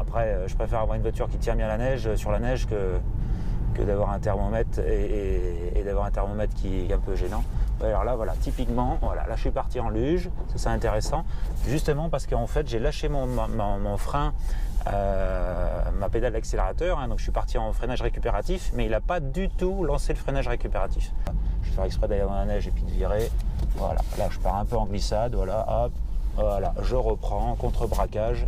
après, je préfère avoir une voiture qui tient bien la neige, sur la neige que d'avoir un thermomètre et d'avoir un thermomètre qui est un peu gênant. Alors là, voilà, typiquement, voilà, là je suis parti en luge, ça c'est intéressant, justement parce qu'en fait j'ai lâché mon frein, ma pédale d'accélérateur, hein, donc je suis parti en freinage récupératif, mais il n'a pas du tout lancé le freinage récupératif. Je vais faire exprès d'aller dans la neige et puis de virer, voilà, là je pars un peu en glissade, voilà, hop, voilà, je reprends, contre-braquage.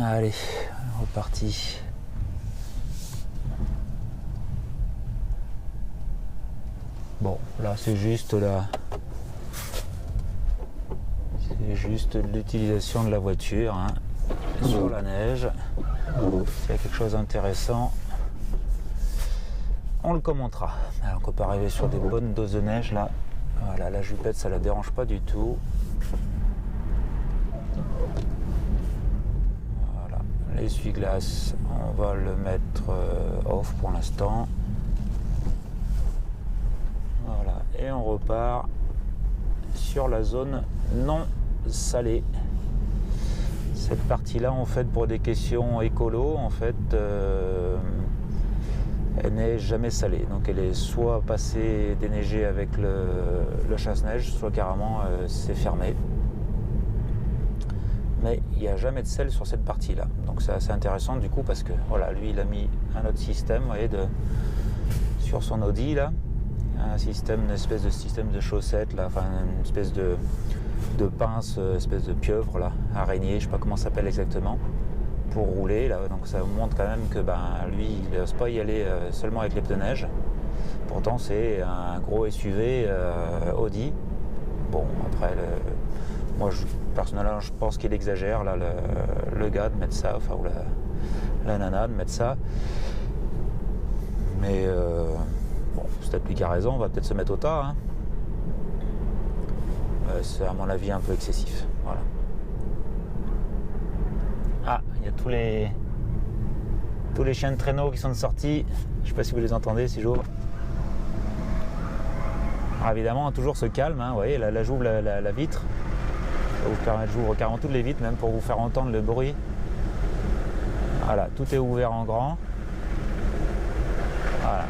Allez, reparti. Bon, là c'est juste l'utilisation de la voiture, hein, sur la neige. S'il y a quelque chose d'intéressant, on le commentera. Alors qu'on peut arriver sur des bonnes doses de neige là. Voilà, la jupette ça la dérange pas du tout. L'essuie-glace, on va le mettre off pour l'instant. Voilà, et on repart sur la zone non salée. Cette partie-là, en fait, pour des questions écolo, en fait, elle n'est jamais salée. Donc elle est soit passée déneigée avec le chasse-neige, soit carrément c'est fermé. Mais il n'y a jamais de sel sur cette partie-là. Donc c'est assez intéressant du coup parce que voilà, lui il a mis un autre système, vous voyez, sur son Audi là, une espèce de système de chaussettes là, enfin une espèce de pince, espèce de pieuvre là, araignée, je ne sais pas comment ça s'appelle exactement, pour rouler là. Donc ça vous montre quand même que lui il n'ose pas y aller seulement avec les pneus de neige. Pourtant c'est un gros SUV Audi. Bon après moi personnellement je pense qu'il exagère là, le gars de mettre ça, enfin ou la nana de mettre ça. Mais bon, c'est peut-être lui qui a raison, on va peut-être se mettre au tas. Hein. C'est à mon avis un peu excessif. Voilà. Ah, il y a tous les chiens de traîneau qui sont sortis. Je sais pas si vous les entendez si j'ouvre. Alors évidemment, toujours ce calme, hein, vous voyez, là j'ouvre la vitre. J'ouvre carrément toutes les vitres, même pour vous faire entendre le bruit. Voilà, tout est ouvert en grand. Voilà.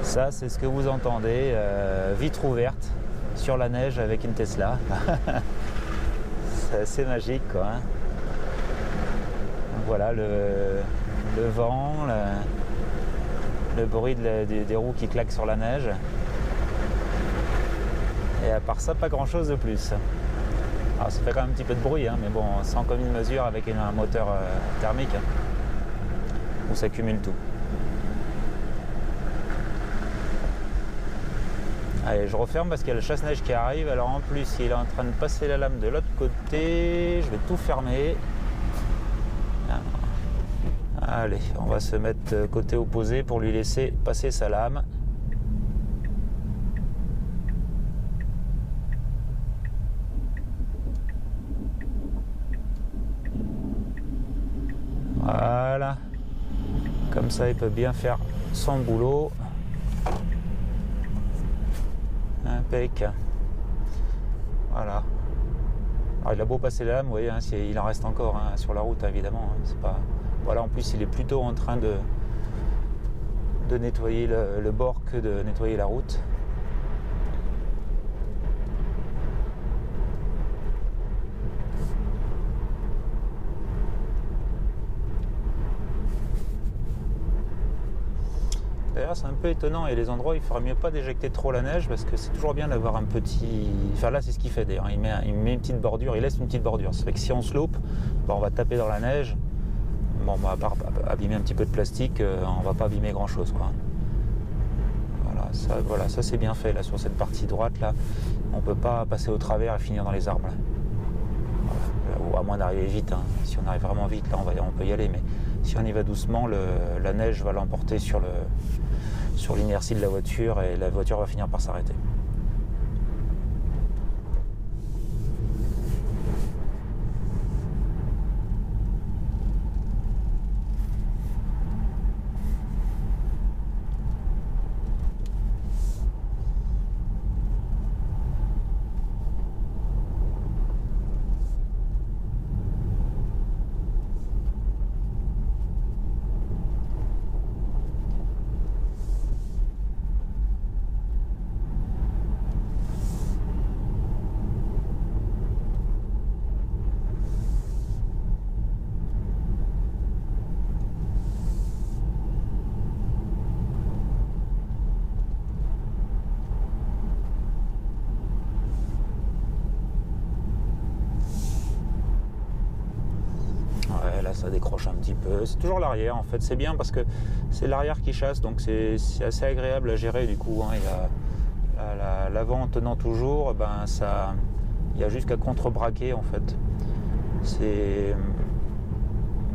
Ça, c'est ce que vous entendez, vitre ouverte sur la neige avec une Tesla. C'est assez magique, quoi. Hein. Donc voilà, le vent, le bruit des roues qui claquent sur la neige. Et à part ça, pas grand chose de plus. Alors ça fait quand même un petit peu de bruit, hein, mais bon, sans commune mesure avec un moteur thermique, hein, où ça cumule tout. Allez, je referme parce qu'il y a le chasse-neige qui arrive. Alors en plus, il est en train de passer la lame de l'autre côté. Je vais tout fermer. Allez, on va se mettre côté opposé pour lui laisser passer sa lame. Voilà, comme ça il peut bien faire son boulot. Impec. Voilà. Alors il a beau passer la lame, vous voyez, hein, il en reste encore hein, sur la route évidemment. Hein, c'est pas... Voilà, en plus il est plutôt en train de nettoyer le bord que de nettoyer la route. D'ailleurs c'est un peu étonnant, et les endroits il faudrait mieux pas déjecter trop la neige parce que c'est toujours bien d'avoir un petit... Enfin là c'est ce qu'il fait d'ailleurs, il met une petite bordure, il laisse une petite bordure. Ça fait que si on slope, on va taper dans la neige. Bon, à part abîmer un petit peu de plastique, on va pas abîmer grand chose quoi. Voilà, ça c'est bien fait là sur cette partie droite là. On peut pas passer au travers et finir dans les arbres. Là. Voilà. Ou à moins d'arriver vite. Hein. Si on arrive vraiment vite là, on peut y aller. Mais si on y va doucement, la neige va l'emporter sur sur l'inertie de la voiture et la voiture va finir par s'arrêter. Ça décroche un petit peu, c'est toujours l'arrière en fait, c'est bien parce que c'est l'arrière qui chasse, donc c'est assez agréable à gérer du coup, hein. L'avant tenant toujours, ben ça, il y a juste qu'à contrebraquer en fait.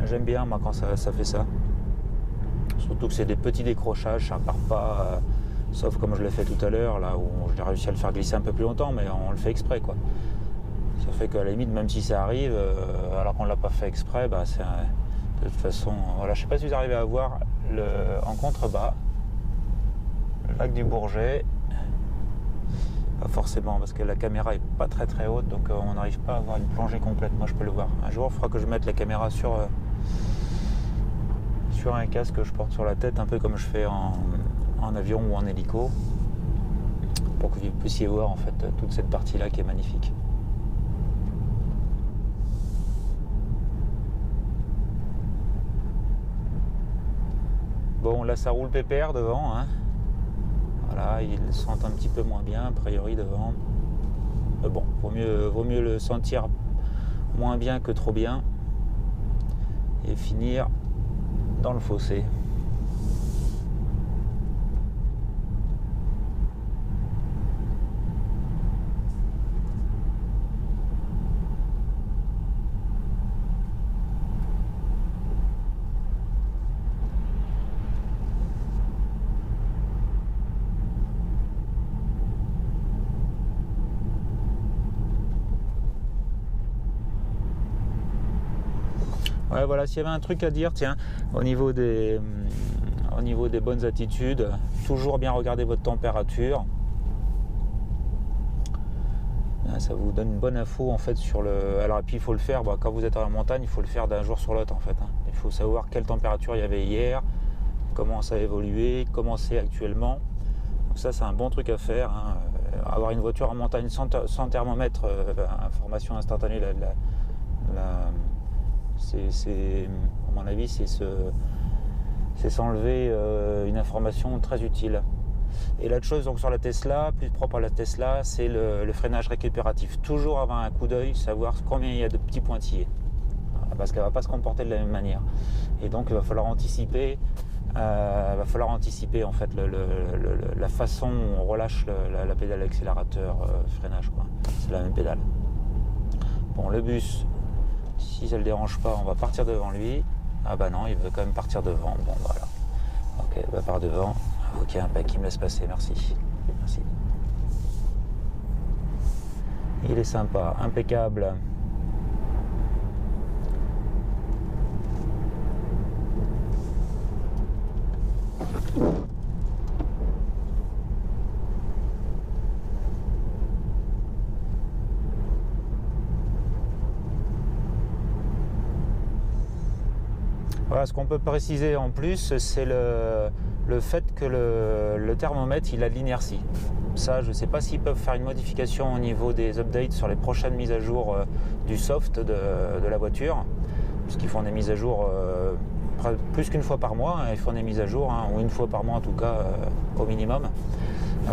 J'aime bien moi quand ça fait ça, surtout que c'est des petits décrochages, ça part pas, sauf comme je l'ai fait tout à l'heure là où j'ai réussi à le faire glisser un peu plus longtemps, mais on le fait exprès quoi. Ça fait qu'à la limite, même si ça arrive, alors qu'on ne l'a pas fait exprès, bah de toute façon, voilà, je ne sais pas si vous arrivez à voir en contrebas, le lac du Bourget. Pas forcément, parce que la caméra est pas très très haute, donc on n'arrive pas à avoir une plongée complète. Moi, je peux le voir. Un jour, il faudra que je mette la caméra sur un casque que je porte sur la tête, un peu comme je fais en avion ou en hélico, pour que vous puissiez voir en fait toute cette partie-là qui est magnifique. Bon, là ça roule pépère devant, hein. Voilà, ils sentent un petit peu moins bien a priori devant. Mais bon, vaut mieux le sentir moins bien que trop bien et finir dans le fossé. Ouais, voilà, s'il y avait un truc à dire, tiens, au niveau des bonnes attitudes, toujours bien regarder votre température. Ça vous donne une bonne info en fait sur le. Alors et puis il faut le faire, quand vous êtes en montagne, il faut le faire d'un jour sur l'autre en fait. Il faut savoir quelle température il y avait hier, comment ça a évolué, comment c'est actuellement. Donc ça c'est un bon truc à faire. Avoir une voiture en montagne sans thermomètre, information instantanée, à mon avis, c'est s'enlever une information très utile. Et l'autre chose donc sur la Tesla, plus propre à la Tesla, c'est le freinage récupératif. Toujours avoir un coup d'œil, savoir combien il y a de petits pointillés, parce qu'elle ne va pas se comporter de la même manière. Et donc il va falloir anticiper. En fait la façon où on relâche la pédale accélérateur freinage, quoi. C'est la même pédale. Bon, le bus, si ça le dérange pas, on va partir devant lui. Ah bah non, il veut quand même partir devant. Bon voilà. Ok, bah par devant. Ok, il me laisse passer, merci. Merci. Il est sympa, impeccable. Voilà, ce qu'on peut préciser en plus, c'est le fait que le thermomètre il a de l'inertie. Ça, je ne sais pas s'ils peuvent faire une modification au niveau des updates sur les prochaines mises à jour du soft de la voiture, puisqu'ils font des mises à jour plus qu'une fois par mois, ils font des mises à jour, ou une fois par mois en tout cas au minimum.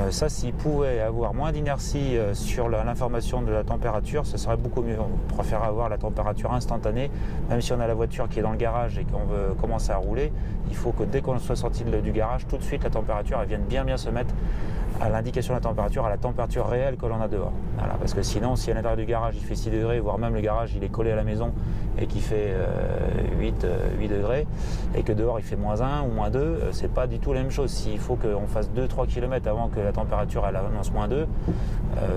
Ça, s'ils pouvaient avoir moins d'inertie sur l'information de la température, ce serait beaucoup mieux. On préfère avoir la température instantanée, même si on a la voiture qui est dans le garage et qu'on veut commencer à rouler, il faut que dès qu'on soit sorti du garage, tout de suite la température elle vienne bien se mettre à l'indication de la température, à la température réelle que l'on a dehors. Voilà, parce que sinon, si à l'intérieur du garage il fait 6 degrés, voire même le garage il est collé à la maison et qui fait 8 degrés et que dehors il fait -1 ou -2, c'est pas du tout la même chose. S'il faut qu'on fasse 2-3 km avant que la température elle annonce -2,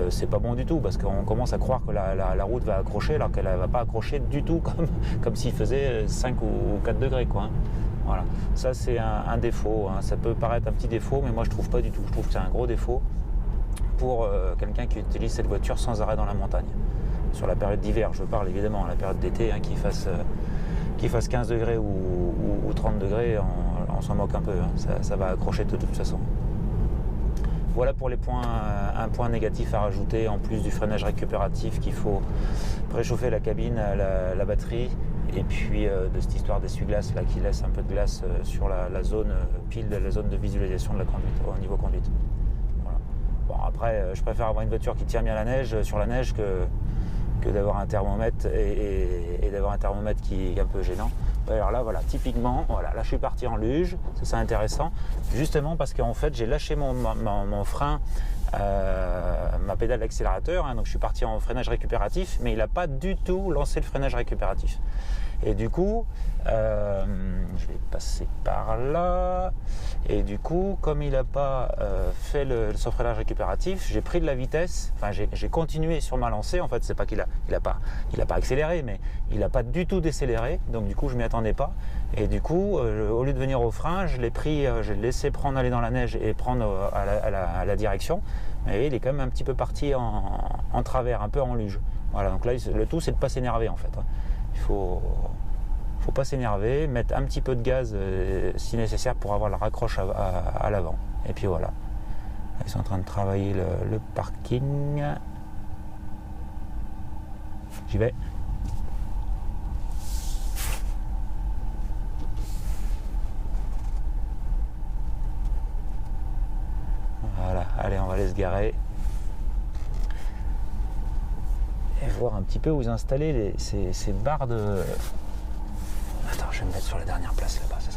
c'est pas bon du tout parce qu'on commence à croire que la route va accrocher alors qu'elle va pas accrocher du tout comme s'il faisait 5 ou 4 degrés quoi. Voilà, ça c'est un défaut, hein. Ça peut paraître un petit défaut mais moi je trouve pas du tout, je trouve que c'est un gros défaut pour quelqu'un qui utilise cette voiture sans arrêt dans la montagne. Sur la période d'hiver, je parle évidemment, la période d'été, hein, qu'il fasse 15 degrés ou 30 degrés, on s'en moque un peu, hein. Ça va accrocher de toute façon. Voilà pour les points, un point négatif à rajouter en plus du freinage récupératif qu'il faut préchauffer la cabine, la batterie et puis de cette histoire d'essuie-glace là qui laisse un peu de glace sur la zone pile de la zone de visualisation de la conduite au niveau conduite. Voilà. Bon après je préfère avoir une voiture qui tient bien la neige sur la neige que d'avoir un thermomètre et d'avoir un thermomètre qui est un peu gênant. Alors là, voilà, typiquement, voilà, là je suis parti en luge, c'est intéressant, justement parce qu'en fait j'ai lâché mon frein, ma pédale d'accélérateur, hein, donc je suis parti en freinage récupératif, mais il n'a pas du tout lancé le freinage récupératif. Et du coup, je vais passer par là, et du coup, comme il n'a pas fait son freinage récupératif, j'ai pris de la vitesse, enfin j'ai continué sur ma lancée, en fait c'est pas qu'il a pas accéléré, mais il n'a pas du tout décéléré, donc du coup je m'y attendais pas, et du coup, au lieu de venir au frein, je l'ai laissé prendre aller dans la neige et prendre à la direction, mais il est quand même un petit peu parti en travers, un peu en luge. Voilà, donc là le tout c'est de ne pas s'énerver en fait, hein. Il faut pas s'énerver, mettre un petit peu de gaz si nécessaire pour avoir la raccroche à l'avant. Et puis voilà. Ils sont en train de travailler le parking. J'y vais. Voilà, allez, on va aller se garer. Et voir un petit peu où vous installez ces barres de... Attends, je vais me mettre sur la dernière place là-bas, c'est ça.